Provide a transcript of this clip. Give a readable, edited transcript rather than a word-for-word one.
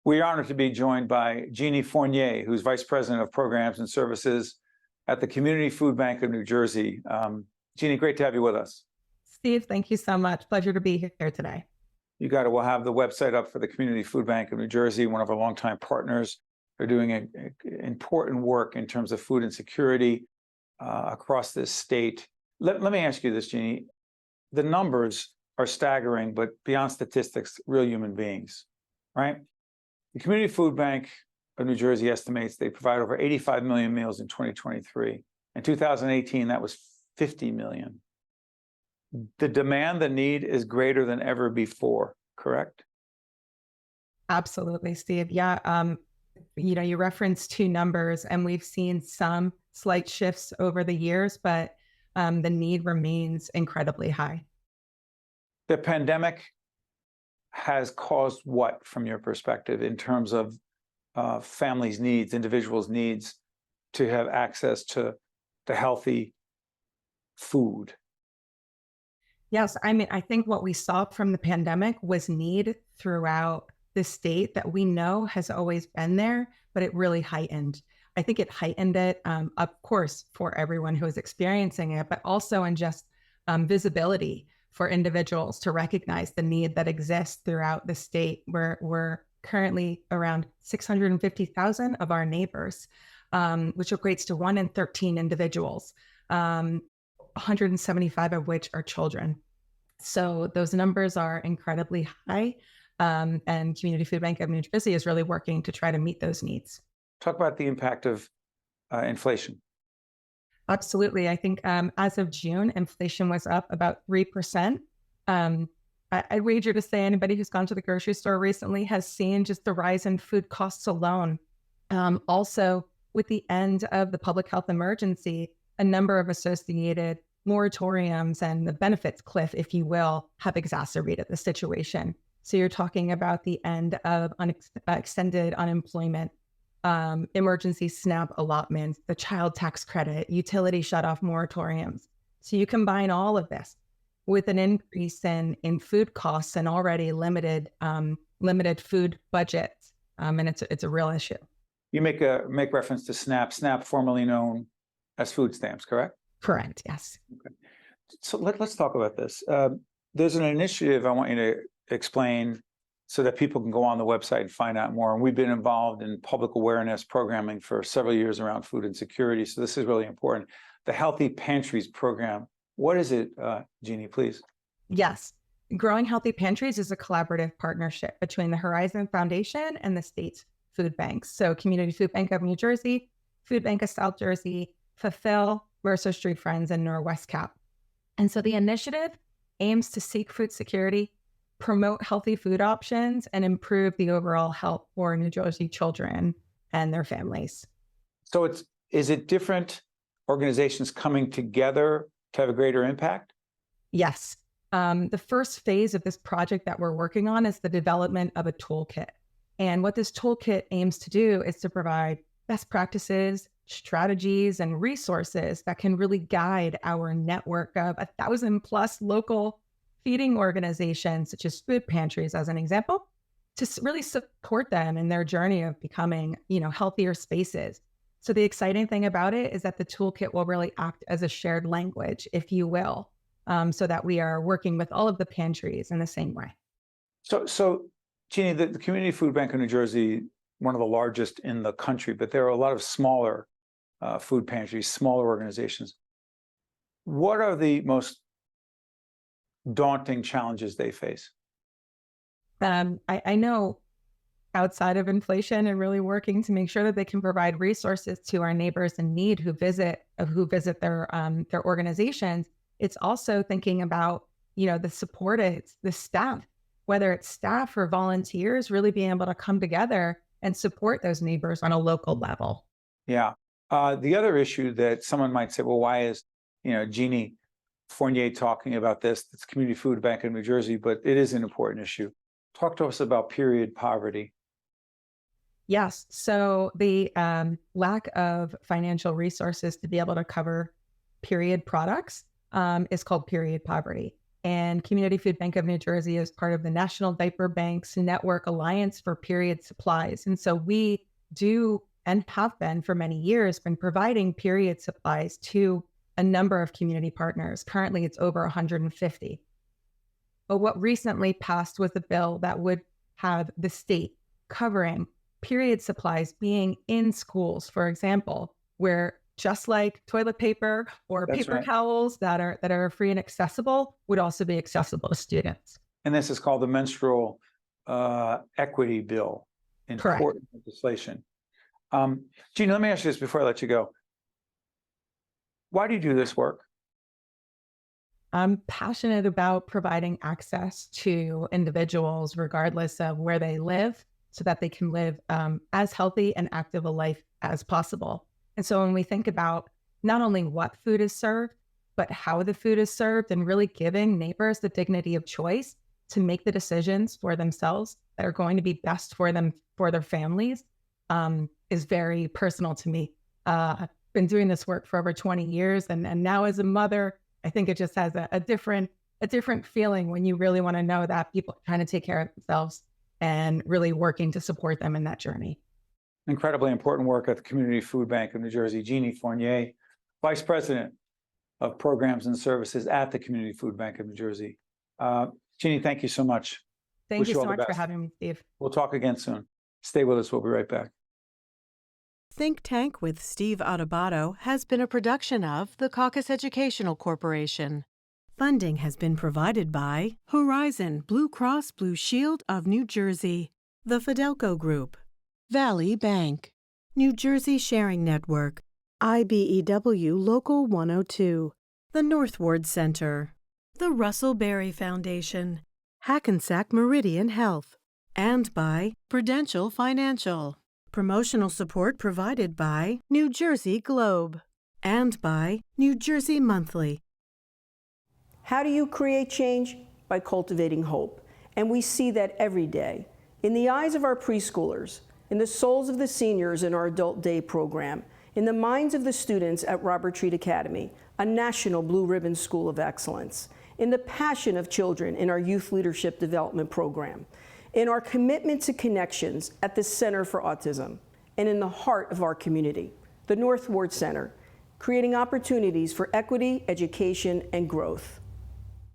We're honored to be joined by Jeannie Fournier, who's Vice President of Programs and Services at the Community Food Bank of New Jersey. Jeannie, great to have you with us. Steve, thank you so much. Pleasure to be here today. You got it. We'll have the website up for the Community Food Bank of New Jersey, one of our longtime partners. They're doing important work in terms of food insecurity across this state. Let me ask you this, Jeannie. The numbers are staggering, but beyond statistics, real human beings, right? The Community Food Bank of New Jersey estimates they provide over 85 million meals in 2023. In 2018, that was 50 million. The demand, the need is greater than ever before, correct? Absolutely, Steve. Yeah. You referenced two numbers, and we've seen some slight shifts over the years, but the need remains incredibly high. The pandemic has caused what, from your perspective, in terms of families' needs, individuals' needs to have access to healthy food? Yes, I think what we saw from the pandemic was need throughout the state that we know has always been there, but it really heightened. I think it heightened it, of course, for everyone who is experiencing it, but also in just visibility for individuals to recognize the need that exists throughout the state. We're currently around 650,000 of our neighbors, which equates to 1 in 13 individuals, 175 of which are children. So those numbers are incredibly high, and Community Food Bank of New Jersey is really working to try to meet those needs. Talk about the impact of inflation. Absolutely. I think as of June, inflation was up about 3%. I'd wager to say anybody who's gone to the grocery store recently has seen just the rise in food costs alone. Also, with the end of the public health emergency, a number of associated moratoriums and the benefits cliff, if you will, have exacerbated the situation. So you're talking about the end of extended unemployment, emergency SNAP allotments, the child tax credit, utility shutoff moratoriums. So you combine all of this with an increase in food costs and already limited food budgets, and it's a real issue. You make reference to SNAP, formerly known as food stamps, correct? Correct. Yes. Okay. So let's talk about this. There's an initiative I want you to explain so that people can go on the website and find out more. And we've been involved in public awareness programming for several years around food insecurity. So this is really important. The Healthy Pantries program. What is it, Jeannie, please? Yes. Growing Healthy Pantries is a collaborative partnership between the Horizon Foundation and the state's food banks. So Community Food Bank of New Jersey, Food Bank of South Jersey, Fulfill, Mercer Street Friends, and Norwest Cap. And so the initiative aims to seek food security, promote healthy food options, and improve the overall health for New Jersey children and their families. So is it different organizations coming together to have a greater impact? Yes. The first phase of this project that we're working on is the development of a toolkit. And what this toolkit aims to do is to provide best practices, strategies, and resources that can really guide our network of 1,000+ local feeding organizations, such as food pantries, as an example, to really support them in their journey of becoming, healthier spaces. So the exciting thing about it is that the toolkit will really act as a shared language, if you will, so that we are working with all of the pantries in the same way. So Jeannie, the Community Food Bank of New Jersey, one of the largest in the country, but there are a lot of smaller food pantries, smaller organizations. What are the most daunting challenges they face? I know outside of inflation and really working to make sure that they can provide resources to our neighbors in need who visit their organizations. It's also thinking about, the support, it's the staff, whether it's staff or volunteers, really being able to come together and support those neighbors on a local level. Yeah. The other issue that someone might say, well, why is, Jeannie Fournier talking about this? It's Community Food Bank of New Jersey, but it is an important issue. Talk to us about period poverty. Yes. So the lack of financial resources to be able to cover period products is called period poverty. And Community Food Bank of New Jersey is part of the National Diaper Banks Network Alliance for Period Supplies. And so we do and have been for many years been providing period supplies to a number of community partners. Currently, it's over 150. But what recently passed was a bill that would have the state covering period supplies being in schools, for example, where just like toilet paper or That's paper right. towels that are free and accessible would also be accessible to students. And this is called the menstrual equity bill. Correct. Important legislation. Jeannie, let me ask you this before I let you go. Why do you do this work? I'm passionate about providing access to individuals, regardless of where they live, so that they can live as healthy and active a life as possible. And so when we think about not only what food is served, but how the food is served, and really giving neighbors the dignity of choice to make the decisions for themselves that are going to be best for them, for their families, is very personal to me. I've been doing this work for over 20 years, and now as a mother, I think it just has a different feeling when you really want to know that people are trying to take care of themselves and really working to support them in that journey. Incredibly important work at the Community Food Bank of New Jersey. Jeannie Fournier, Vice President of Programs and Services at the Community Food Bank of New Jersey. Jeannie, thank you so much. Thank you so much for having me, Steve. We'll talk again soon. Stay with us. We'll be right back. Think Tank with Steve Adubato has been a production of the Caucus Educational Corporation. Funding has been provided by Horizon Blue Cross Blue Shield of New Jersey, the Fidelco Group, Valley Bank, New Jersey Sharing Network, IBEW Local 102, the Northward Center, the Russell Berry Foundation, Hackensack Meridian Health, and by Prudential Financial. Promotional support provided by New Jersey Globe and by New Jersey Monthly. How do you create change? By cultivating hope. And we see that every day. In the eyes of our preschoolers, in the souls of the seniors in our Adult Day program, in the minds of the students at Robert Treat Academy, a national Blue Ribbon School of Excellence, in the passion of children in our Youth Leadership Development Program, in our commitment to connections at the Center for Autism, and in the heart of our community, the Northward Center, creating opportunities for equity, education, and growth.